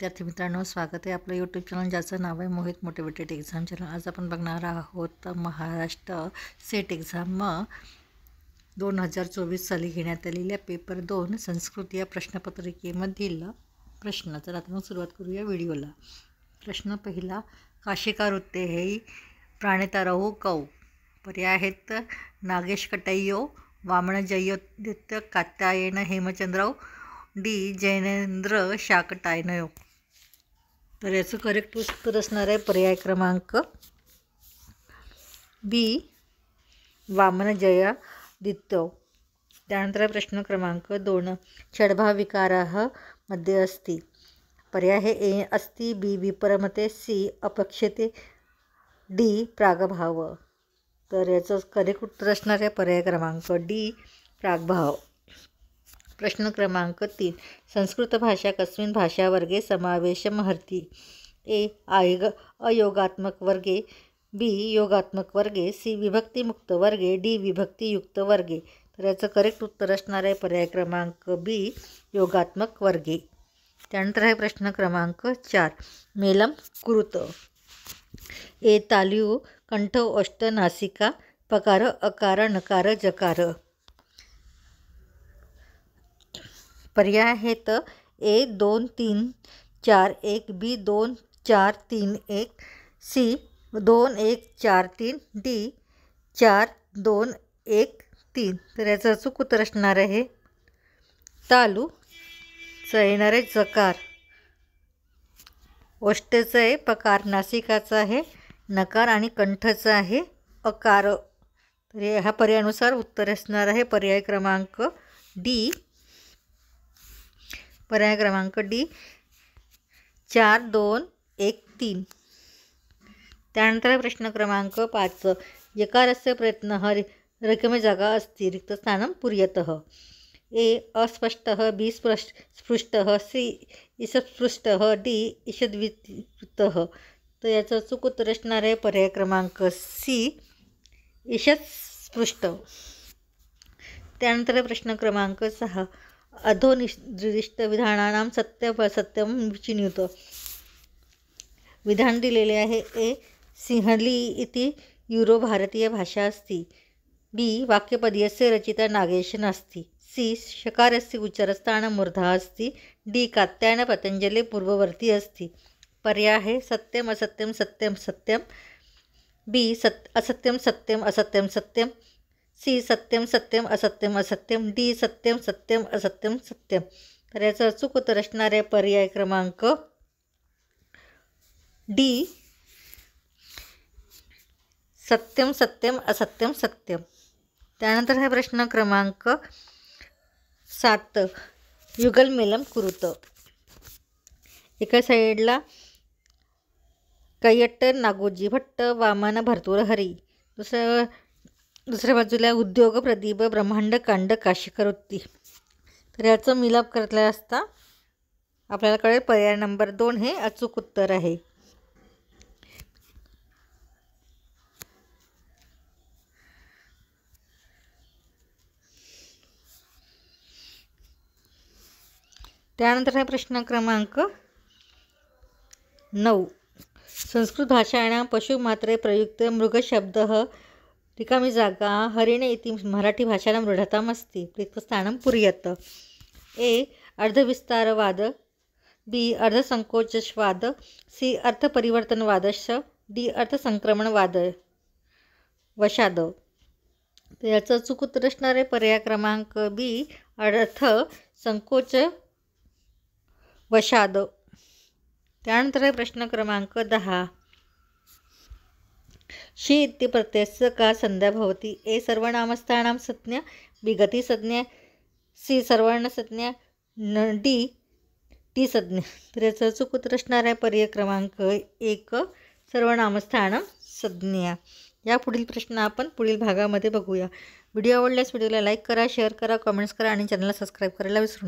विद्यार्थी मित्रांनो, स्वागत आहे आपलं यूट्यूब चॅनल ज्याचं नाव आहे मोहित मोटिवेटेड एक्झाम चॅनल। आज आपण बघणार आहोत महाराष्ट्र सेट एक्झाम 2024 साली घेण्यात आलेल्या पेपर 2 संस्कृत या प्रश्नपत्रिकेमधील प्रश्न। तर आता मग सुरुवात करूया व्हिडिओला। प्रश्न पहिला, काशिका वृत्ते हे प्राणेतारहु कौ? पर्याय आहेत नागेश कटैयो, वामन जयोदित्य, कात्यायन हेमचंद्रव, डी जैनेंद्र शाकटायनयो। तर याचं करेक्ट उत्तर असणार आहे पर्याय क्रमांक बी, वामन जयादित्य। त्यानंतर प्रश्न क्रमांक 2, षड्भाव विकाराः मध्ये अस्ति। पर्याय हे ए अस्ति, बी विपरमते, सी अपेक्षते, डी प्रागभाव। तर याचं करेक्ट उत्तर असणार आहे पर्याय क्रमांक डी प्रागभाव। प्रश्न क्रमांक 3, संस्कृत भाषा कस्मिन् भाषावर्गे समावेशमर्हति? ए अयोगात्मक वर्गे, बी योगात्मक वर्गे, सी विभक्तिमुक्त वर्गे, डी विभक्तियुक्त वर्गे। तर याचं करेक्ट उत्तर असणार आहे पर्याय क्रमांक बी योगात्मक वर्गे। त्यानंतर आहे प्रश्न क्रमांक 4, मेलम कुरुत। ए तालु, कंठ, ओष्ठ, नासिका, पकार, अकार, नकार, जकार। पर्याय आहेत ए 2 3 4 1, बी 2 4 3 1, सी 2 1 4 3, डी 4 2 1 3। तर याचं अचूक उत्तर असणार आहे तालूचं येणार आहे जकार, ओष्ठचं आहे पकार, नासिकाचं आहे नकार आणि कंठचं आहे अकार। तर ह्या पर्यायानुसार उत्तर असणार आहे पर्याय क्रमांक डी, पर्याय क्रमांक डी 4 2 1 3। त्यानंतर प्रश्न क्रमांक 5, यकारस्य प्रयत्नः रिक्तमे जागा अस्ति, रिक्तस्थानं पूरयतः। ए अस्पष्टः, बी स्पृष्टः, सी ईषत्स्पृष्टः, डी ईषद्विवृतः। तर याचं अचूक उत्तर असणार आहे पर्याय क्रमांक सी ईषत्स्पृष्ट। त्यानंतर प्रश्न क्रमांक 6, अधोनिर्दिष्ट विधानानां सत्यम विचिन्युत। विधान दिलेले आहे ए सिंहली इति यूरो भारतीय भाषा अस्ति, बी वाक्यपदीयस्य रचिता नागेश नास्ति, सी शकारस्य उच्चारस्थानं मूर्धा अस्ति, डी कात्यायन पतंजलि पूर्ववर्ती अस्ति। पर्याय है सत्यम असत्यम सत्यम सत्यम, बी असत्यम सत्यम असत्यम सत्यम, सी सत्यम सत्यम असत्यम असत्यम, डी सत्यम सत्यम असत्यम सत्यम। तर याचं अचूक उत्तर असणार आहे पर्याय क्रमांक डी सत्यम सत्यम असत्यम सत्यम। त्यानंतर हा प्रश्न क्रमांक 7, युगलमेलम कुरुत। एका साईडला कैयट्ट नागोजी भट्ट, वामन भर्तृहरी, दुसऱ्या बाजूला उद्योग प्रदीप ब्रह्मांड कांड काशिका वृत्ती। तर याचं मिलाप करतला असता आपल्याला कळेल पर्याय नंबर 2 हे अचूक उत्तर आहे। त्यानंतर हा प्रश्न क्रमांक 9, संस्कृत भाषायां पशुमात्रे प्रयुक्त मृगशब्दः रिकामी जागा हरिणे इति मराठी भाषायां मृढताम् अस्ति, रिक्तस्थानं पूरयत। ए अर्धविस्तारवाद, बी अर्धसंकोचवाद, सी अर्थपरिवर्तनवादश्च, डी अर्थसंक्रमणवाद वशाद। तर याचं अचूक उत्तर असणार आहे पर्याय क्रमांक बी अर्थसंकोच वशाद। त्यानंतर प्रश्न क्रमांक 10, शी इत्यप्रत्ययस्य का संज्ञा भवति? ए सर्वनामस्थानां संज्ञा, बी गतिसंज्ञा, सी सर्ववर्णसंज्ञा, डी टी संज्ञा। तर याचं अचूक उत्तर असणार आहे पर्याय क्रमांक 1 सर्वनामस्थानं संज्ञा। या पुढील प्रश्न आपण पुढील भागामध्ये बघूया। व्हिडिओ आवडल्यास व्हिडिओला लाईक करा, शेअर करा, कमेंट्स करा आणि चॅनलला सबस्क्राईब करायला विसरू नका।